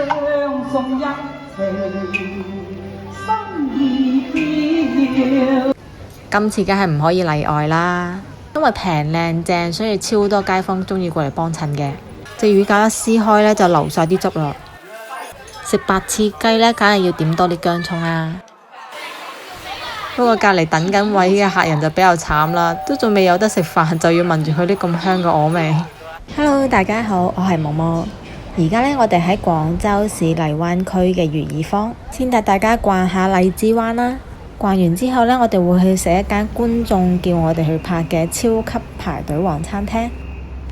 相送一程，心意飄。今次梗係唔可以例外啦，因為平靚正，所以超多街坊鍾意過嚟幫襯嘅。隻魚餃一撕開呢，就流晒啲汁啦。食白切雞呢，梗係要點多啲薑葱啦。不過隔離等緊位嘅客人就比較慘啦，都仲未有得食飯，就要聞住佢啲咁香嘅鵝味。Hello， 大家好，我係毛毛。而家呢，我哋喺廣州市荔灣區嘅如意坊，先帶大家逛下荔枝灣啦。逛完之後呢，我哋會去食一間觀眾叫我哋去拍嘅超級排隊王餐廳。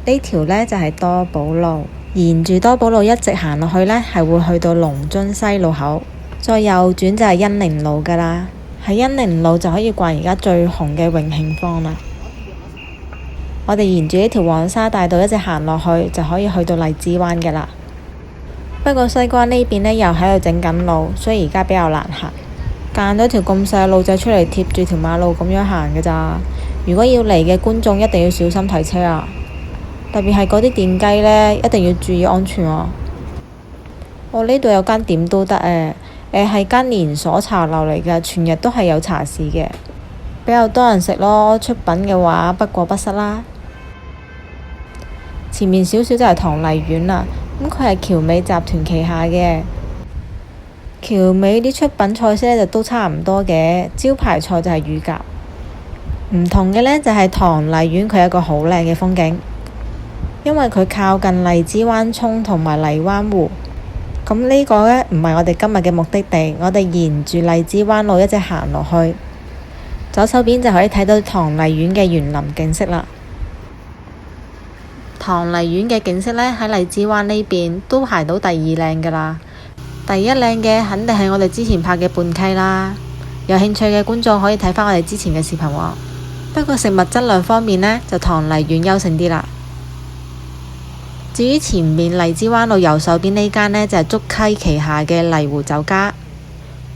呢條呢，就係多寶路，沿住多寶路一直行落去呢，係會去到龍津西路口，再右轉就係恩寧路噶啦。喺恩寧路就可以逛而家最紅嘅永慶坊啦。我哋沿住呢條黃沙大道一直行落去，就可以去到荔枝灣嘅啦。不過西關呢邊呢，又喺度整緊路，所以而家比較難行。間咗條咁細嘅路仔出嚟，貼住條馬路咁樣行嘅咋。如果要嚟嘅觀眾一定要小心睇車啊！特別係嗰啲電雞呢，一定要注意安全啊！我呢度有間點都得係間連鎖茶樓嚟嘅，全日都係有茶市嘅，比較多人食咯。出品嘅話不過不失啦。前面少少就係唐麗苑啦，咁佢係僑美集團旗下嘅。僑美啲出品菜式呢就都差唔多嘅，招牌菜就係乳鴿。唔同嘅呢就係唐麗苑，佢有一個好靚嘅風景，因為佢靠近荔枝灣涌同埋荔灣湖。咁呢個呢，唔係我哋今日嘅目的地，我哋沿住荔枝灣路一直行落去，左手邊就可以睇到唐麗苑嘅園林景色啦。唐麗苑嘅景色呢，喺荔枝灣呢邊都排到第二靚噶啦，第一靚嘅肯定係我哋之前拍嘅泮溪啦。有興趣嘅觀眾可以睇返我哋之前嘅視頻喎。不過食物質量方面呢，就唐麗苑優勝啲啦。至於前面荔枝灣路右手邊呢間呢，就係竹溪旗下嘅荔湖酒家。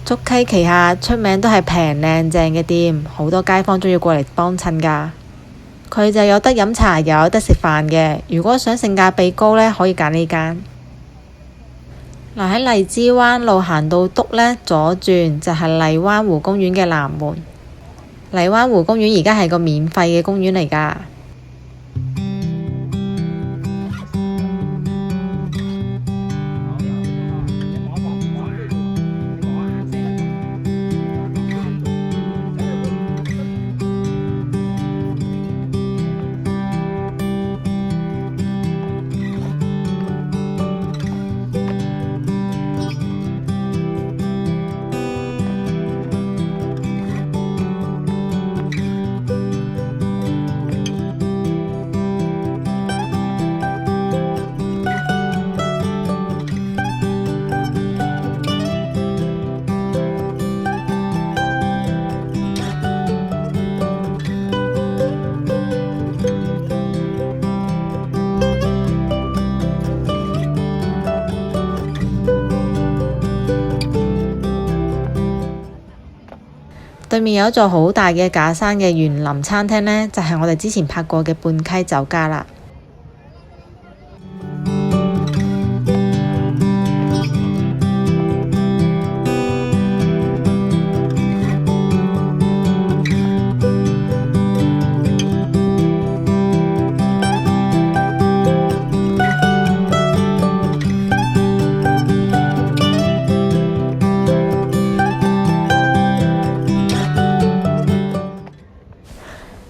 竹溪旗下出名都係平靚正嘅店，好多街坊鍾意過嚟幫襯㗎。佢就有得飲茶又有得食飯嘅。如果想性價比高呢，可以揀呢間。喺荔枝灣路行到篤呢，左轉就係荔灣湖公園嘅南門。荔灣湖公園而家係個免費嘅公園嚟㗎。對面有一座好大嘅假山嘅園林餐廳呢，就係我哋之前拍過嘅泮溪酒家啦。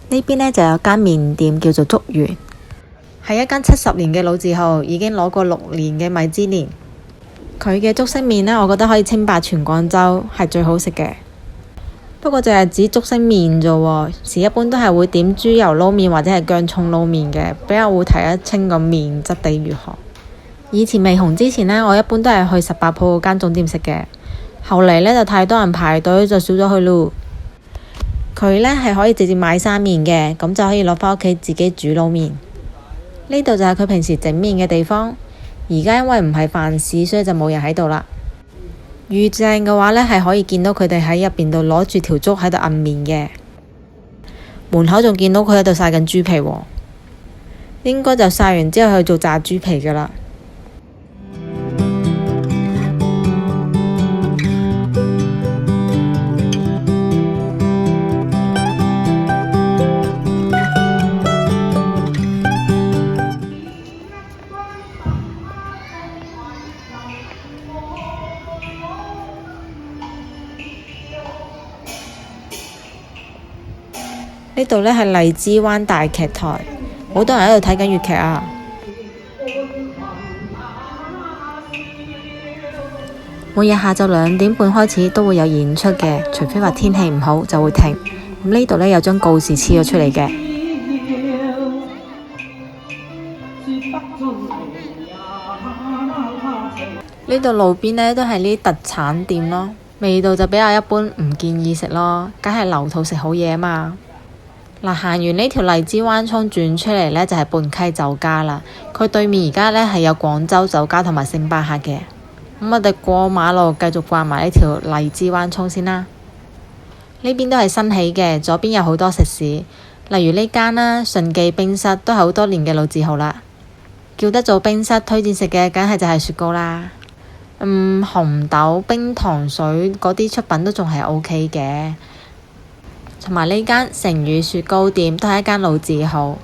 呢邊呢就有間麵店叫做竹園，係一間70年嘅老字號，已經攞過6年嘅米芝蓮。佢嘅竹升麵呢，我覺得可以稱霸全廣州，係最好食嘅。不過就係指竹升麵啫喎，時一般都係會點豬油撈麵或者係薑葱撈麵嘅，比較會睇得清個麵質地如何。以前未紅之前呢，我一般都係去18鋪嗰間總店食嘅，後嚟呢，就太多人排隊，就少咗去咯。佢呢係可以直接買生麵嘅，咁就可以攞返屋企自己煮撈麵。呢度就係佢平時整麵嘅地方。而家因為唔係飯市，所以就冇人喺度啦。遇正嘅話呢，係可以見到佢哋喺入邊度攞住條竹喺度摁麵嘅。門口仲見到佢喺度曬緊豬皮喎，應該就曬完之後去做炸豬皮噶啦。呢度呢係荔枝灣大劇台，好多人喺度睇緊粵劇啊！每日下晝2點半開始都會有演出嘅，除非話天氣唔好就會停。咁呢度呢有張告示黐咗出嚟嘅。呢度路邊呢都係呢啲特產店咯，味道就比較一般，唔建議食咯，梗係留肚食好嘢啊嘛。嗱，行完呢條荔枝灣涌轉出嚟呢，就係泮溪酒家啦。佢對面而家呢係有廣州酒家同埋星巴克嘅。咁我哋過馬路繼續逛埋呢條荔枝灣涌先啦。呢邊都係新起嘅，左邊有好多食肆，例如呢間啦，順記冰室都係好多年嘅老字號啦。叫得做冰室，推薦食嘅梗係就係雪糕啦。紅豆冰糖水嗰啲出品都仲係 OK 嘅。同埋呢間成宇雪糕店都係一間老字號，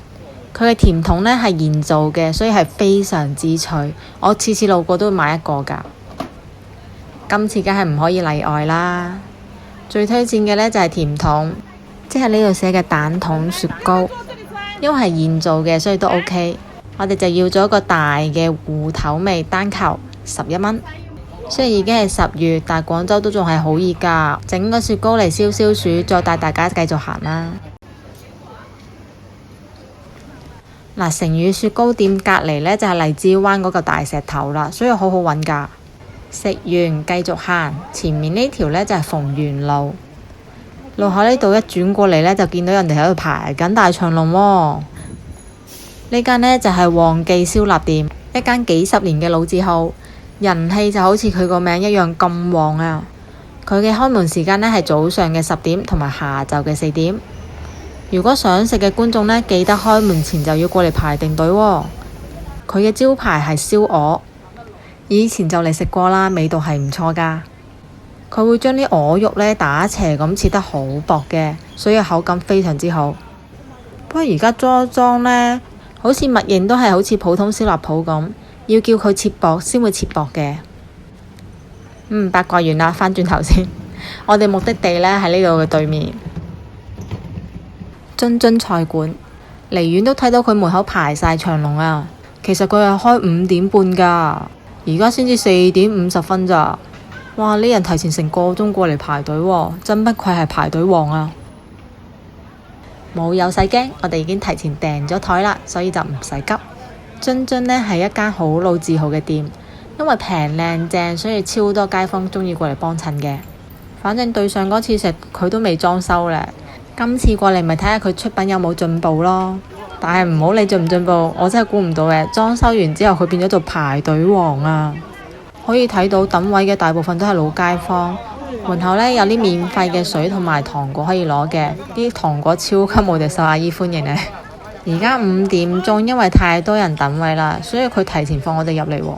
佢嘅甜筒呢係現做嘅，所以係非常之脆。我次次路過都會買一個㗎。今次梗係唔可以例外啦！最推薦嘅呢就係甜筒，即係呢度寫嘅蛋筒雪糕，因為係現做嘅，所以都 OK。我哋就要咗一個大嘅芋頭味單球，11蚊。雖然已經係10月，但係廣州都仲係好熱㗎。整個雪糕嚟消消暑，再帶大家繼續行啦。嗱，成宇雪糕店隔離呢就係荔枝灣嗰個大石頭啦，所以好好揾㗎。食完繼續行，前面呢條呢就係逢源路，路口呢度一轉過嚟呢，就見到人哋喺度排緊大長龍喎。呢間呢就係旺記燒臘店，一間幾十年嘅老字號，人氣就好似佢個名一樣咁旺啊！佢嘅開門時間呢係早上嘅10點同埋下晝嘅4點。如果想食嘅觀眾呢，記得開門前就要過嚟排定隊喎。佢嘅招牌係燒鵝。以前就嚟食過啦，味道係唔錯㗎。佢會將啲鵝肉呢打斜咁切得好薄嘅，所以口感非常之好。不過而家裝呢，好似默認都係好似普通燒臘鋪咁，要叫佢切薄先會切薄嘅。八卦完啦，返轉頭先。我哋目的地呢喺呢度嘅對面，津津菜館。離遠都睇到佢門口排晒長龍啊。其實佢係開5點半㗎。而家先至4點50分咋？哇！呢人提前成個鐘過嚟排隊喎，真不愧係排隊王啊！冇有使驚，我哋已經提前訂咗枱啦，所以就唔使急。津津呢係一間好老字號嘅店，因為平靚正，所以超多街坊鍾意過嚟幫襯嘅。反正對上嗰次食佢都未裝修咧，今次過嚟咪睇下佢出品有冇進步咯。但係唔好理進唔進步，我真係估唔到嘅。裝修完之後，佢變咗做排隊王啊！可以睇到等位嘅大部分都係老街坊。門口呢有啲免費嘅水同埋糖果可以攞嘅，啲糖果超級無敵受阿姨歡迎呢。而家5點鐘，因為太多人等位啦，所以佢提前放我哋入嚟喎。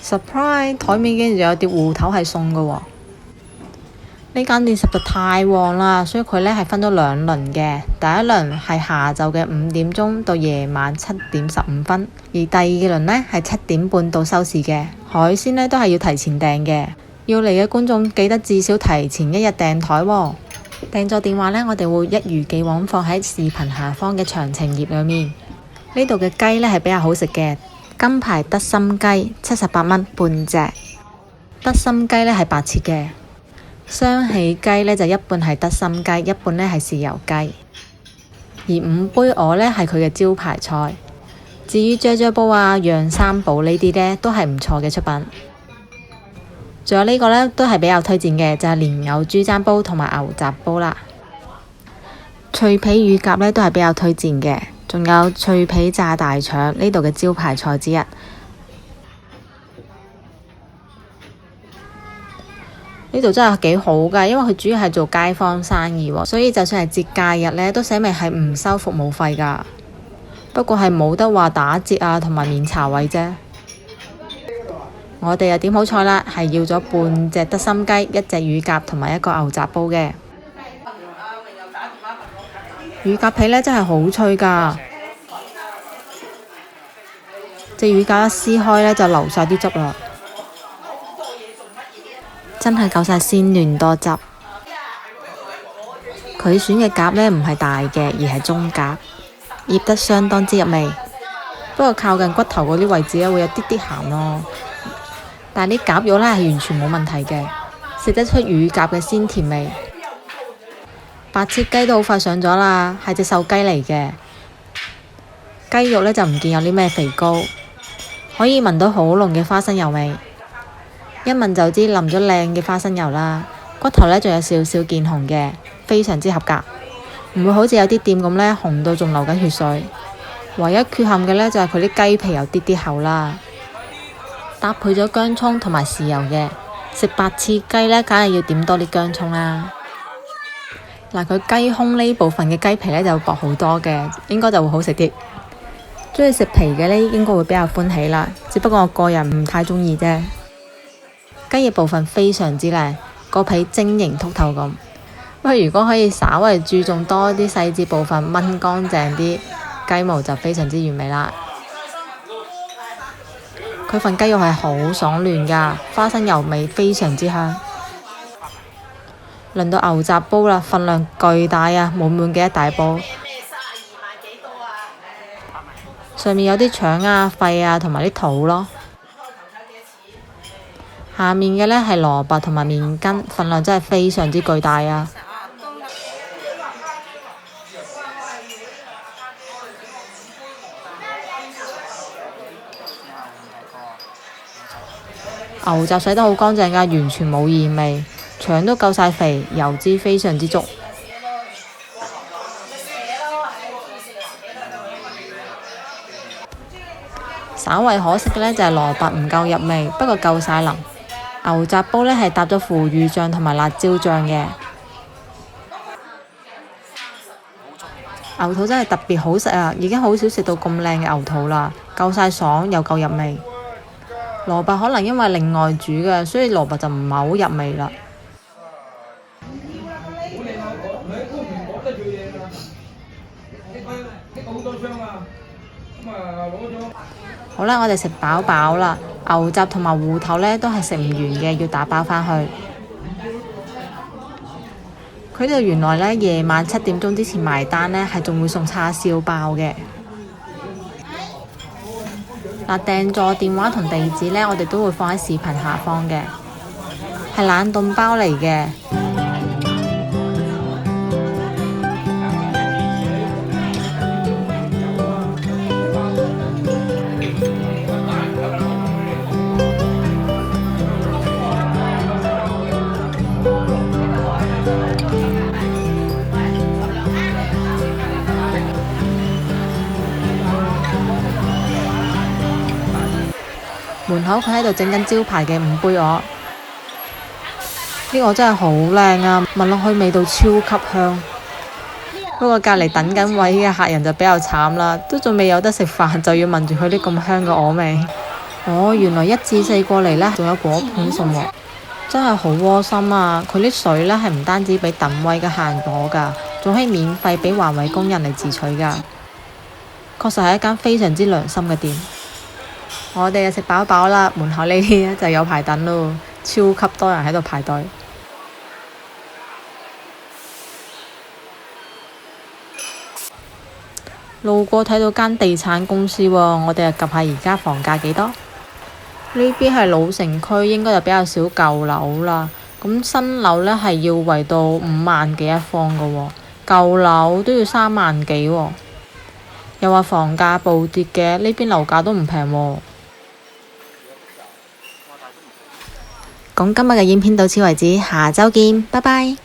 Surprise！ 枱面竟然仲有碟芋頭係送嘅喎。呢間店實在太旺啦，所以佢呢係分咗2輪嘅。第一輪係下晝嘅5點鐘到夜晚7點15分，而第二輪呢係7點半到收市嘅。海鮮呢都係要提前訂嘅，要嚟嘅觀眾記得至少提前1日訂枱喎。訂咗電話呢，我哋會一如既往放喺視頻下方嘅詳情頁裏面。呢度嘅雞呢係比較好食嘅，金牌德心雞78蚊半隻，德心雞呢係白切嘅。雙喜雞呢就一半係德心雞，一半呢係豉油雞，而5杯鵝呢係佢嘅招牌菜。至於啫啫煲啊、釀三寶呢啲呢都係唔錯嘅出品。仲有呢個呢都係比較推薦嘅，就係蓮藕豬踭煲同埋牛雜煲啦。脆皮乳鴿呢都係比較推薦嘅，仲有脆皮炸大腸，呢度嘅招牌菜之一。呢度真係幾好㗎，因為佢主要係做街坊生意喎，所以就算係節假日呢，都寫明係唔收服務費㗎。不過係冇得話打折啊，同埋免茶位啫。我哋又點好菜啦，係要咗半隻德心雞、1隻乳鴿同埋1個牛雜煲嘅。乳鴿皮呢真係好脆㗎，隻乳鴿一撕開呢，就流晒啲汁啦。真係夠晒鮮嫩多汁，佢佢選嘅鴿呢，唔係大嘅，而係中鴿，醃得相當之入味。不過靠近骨頭嗰啲位置咧，會有啲啲鹹咯。但係啲鴿肉呢，係完全冇問題嘅，食得出乳鴿嘅鮮甜味。白切雞都好快上咗啦，係隻瘦雞嚟嘅。雞肉呢，就唔見有啲咩肥膏，可以聞到好濃嘅花生油味，一聞就知淋咗靚嘅花生油啦。骨頭呢，仲有少少見紅嘅，非常之合格，唔會好似有啲店咁呢，紅到仲流緊血水。唯一缺陷嘅呢，就係佢啲雞皮有啲啲厚啦。搭配咗薑葱同埋豉油嘅，食白切雞呢，梗係要點多啲薑葱啦。嗱，佢雞胸呢部分嘅雞皮呢，就薄好多嘅，應該就會好食啲。中意食皮嘅呢，應該會比較歡喜啦。只不過我個人唔太中意啫。雞翼部分非常之靚，個皮晶瑩剔透咁。不過如果可以稍為注重多啲細節部分，炆乾淨啲，雞毛就非常之完美啦。佢份雞肉係好爽嫩噶，花生油味非常之香。輪到牛雜煲啦，份量巨大啊，滿滿嘅一大煲。上面有啲腸啊、肺啊同埋啲肚咯。下面嘅呢係蘿蔔同埋麵筋，份量真係非常之巨大啊！牛雜洗得好乾淨㗎，完全冇異味，腸都夠晒肥，油脂非常之足。稍為可惜嘅呢就係蘿蔔唔夠入味，不過夠晒腍。牛雜煲呢係搭咗腐乳醬同埋辣椒醬嘅。牛肚真係特別好食啊！已經好少食到咁靚嘅牛肚啦，夠晒爽又夠入味。蘿蔔可能因為另外煮嘅，所以蘿蔔就唔係好入味啦。好啦，我哋食飽飽啦。牛雜同埋芋頭呢都係食唔完嘅，要打包返去。佢哋原來呢，夜晚7點鐘之前埋單呢，係仲會送叉燒包嘅。嗱，訂座電話同地址呢，我哋都會放喺視頻下方嘅，係冷凍包嚟嘅。門口佢喺度整緊招牌嘅5杯鵝，呢個真係好靚啊！聞落去味道超級香。不過隔離等緊位嘅客人就比較慘啦，都仲未有得食飯，就要聞住佢啲咁香嘅鵝味。哦，原來1至4過嚟呢，仲有果盤送喎，真係好窩心啊！佢啲水呢，係唔單止俾等位嘅客人攞㗎，仲可以免費俾環衛工人嚟自取㗎。確實係一間非常之良心嘅店。我哋就食飽飽啦，門口呢啲就有排等咯，超級多人喺度排隊。路過睇到間地產公司喎，我哋就 𥄫 下而家房價幾多。呢邊係老城區，應該就比較少舊樓啦。咁新樓呢係要圍到5萬幾一方㗎喎，舊樓都要3萬幾喎。又話房價暴跌嘅，呢邊樓價都唔平喎。咁今日嘅影片到此為止，下週見，拜拜。